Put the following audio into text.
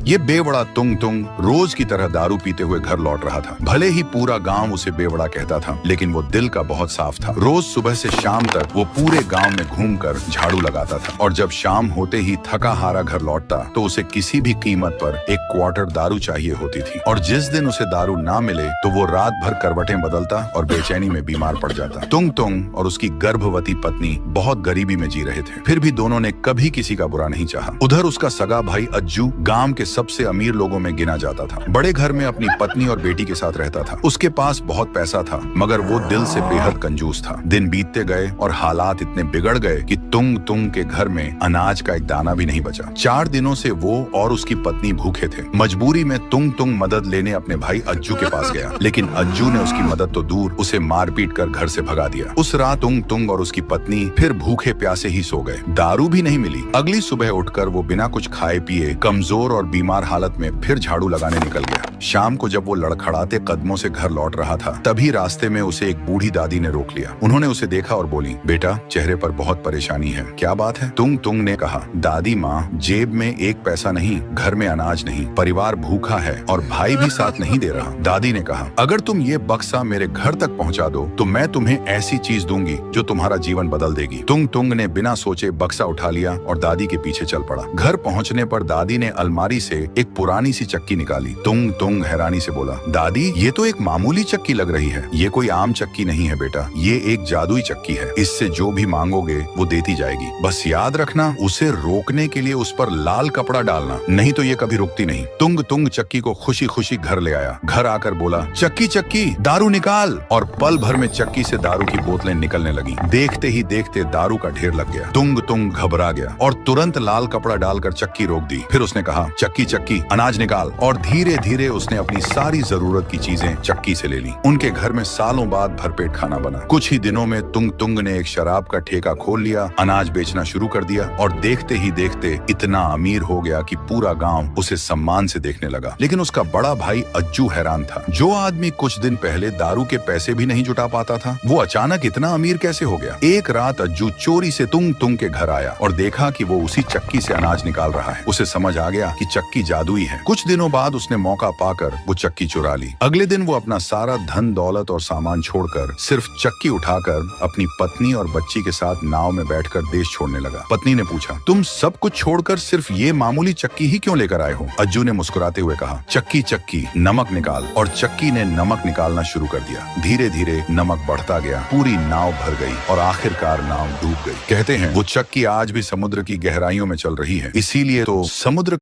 ये बेवड़ा तुंग तुंग रोज की तरह दारू पीते हुए घर लौट रहा था। भले ही पूरा गांव उसे बेवड़ा कहता था, लेकिन वो दिल का बहुत साफ था। रोज सुबह से शाम तक वो पूरे गांव में घूमकर झाड़ू लगाता था, और जब शाम होते ही थका हारा घर लौटता तो उसे किसी भी कीमत पर एक क्वार्टर दारू चाहिए होती थी। और जिस दिन उसे दारू ना मिले तो वो रात भर करवटें बदलता और बेचैनी में बीमार पड़ जाता। तुंग तुंग और उसकी गर्भवती पत्नी बहुत गरीबी में जी रहे थे, फिर भी दोनों ने कभी किसी का बुरा नहीं चाहा। उधर उसका सगा भाई अज्जू गांव के सबसे अमीर लोगों में गिना जाता था। बड़े घर में अपनी पत्नी और बेटी के साथ रहता था। उसके पास बहुत पैसा था, मगर वो दिल से बेहद कंजूस था। दिन बीतते गए और हालात इतने बिगड़ गए कि तुंग तुंग के घर में अनाज का एक दाना भी नहीं बचा। 4 दिनों से वो और उसकी पत्नी भूखे थे। मजबूरी में तुंग तुंग मदद लेने अपने भाई अज्जू के पास गया, लेकिन अज्जू ने उसकी मदद तो दूर, उसे मारपीट कर घर से भगा दिया। उस रात तुंग तुंग और उसकी पत्नी फिर भूखे प्यासे ही सो गए। दारू भी नहीं मिली। अगली सुबह उठकर वो बिना कुछ खाए पिए कमजोर और बीमार हालत में फिर झाड़ू लगाने निकल गया। शाम को जब वो लड़खड़ाते कदमों से घर लौट रहा था, तभी रास्ते में उसे एक बूढ़ी दादी ने रोक लिया। उन्होंने उसे देखा और बोली, बेटा, चेहरे पर बहुत परेशानी है, क्या बात है? तुंग तुंग ने कहा, दादी माँ, जेब में एक पैसा नहीं, घर में अनाज नहीं, परिवार भूखा है और भाई भी साथ नहीं दे रहा। दादी ने कहा, अगर तुम ये बक्सा मेरे घर तक पहुँचा दो तो मैं तुम्हें ऐसी चीज दूंगी जो तुम्हारा जीवन बदल देगी। तुंग तुंग ने बिना सोचे बक्सा उठा लिया और दादी के पीछे चल पड़ा। घर पहुँचने पर दादी ने अलमारी से एक पुरानी सी चक्की निकाली। तुंग तुंग हैरानी से बोला, दादी, ये तो एक मामूली चक्की लग रही है। ये कोई आम चक्की नहीं है बेटा, ये एक जादुई चक्की है। इससे जो भी मांगोगे वो देती जाएगी। बस याद रखना, उसे रोकने के लिए उस पर लाल कपड़ा डालना, नहीं तो ये कभी रुकती नहीं। तुंग तुंग चक्की को खुशी खुशी घर ले आया। घर आकर बोला, चक्की चक्की, दारू निकाल। और पल भर में चक्की से दारू की बोतलें निकलने लगी। देखते ही देखते दारू का ढेर लग गया। तुंग तुंग घबरा गया और तुरंत लाल कपड़ा डालकर चक्की रोक दी। फिर उसने कहा, चक्की चक्की, अनाज निकाल। और धीरे धीरे उसने अपनी सारी जरूरत की चीजें चक्की से ले ली। उनके घर में सालों बाद भरपेट खाना बना। कुछ ही दिनों में तुंग तुंग ने एक शराब का ठेका खोल लिया, अनाज बेचना शुरू कर दिया और देखते ही देखते इतना अमीर हो गया कि पूरा गांव उसे सम्मान से देखने लगा। लेकिन उसका बड़ा भाई अज्जू हैरान था। जो आदमी कुछ दिन पहले दारू के पैसे भी नहीं जुटा पाता था, वो अचानक इतना अमीर कैसे हो गया? एक रात अज्जू चोरी से तुंग तुंग के घर आया और देखा कि वो उसी चक्की से अनाज निकाल रहा है। उसे समझ आ गया कि चक्की जादुई है। कुछ दिनों बाद उसने मौका पाकर वो चक्की चुरा ली। अगले दिन वो अपना सारा धन दौलत और सामान छोड़कर सिर्फ चक्की उठाकर अपनी पत्नी और बच्ची के साथ नाव में बैठकर देश छोड़ने लगा। पत्नी ने पूछा, तुम सब कुछ छोड़कर सिर्फ ये मामूली चक्की ही क्यों लेकर आए हो? अज्जू ने मुस्कुराते हुए कहा, चक्की चक्की, नमक निकाल। और चक्की ने नमक निकालना शुरू कर दिया। धीरे धीरे नमक बढ़ता गया, पूरी नाव भर गई और आखिरकार नाव डूब गई। कहते हैं वो चक्की आज भी समुद्र की गहराइयों में चल रही है। इसीलिए तो समुद्र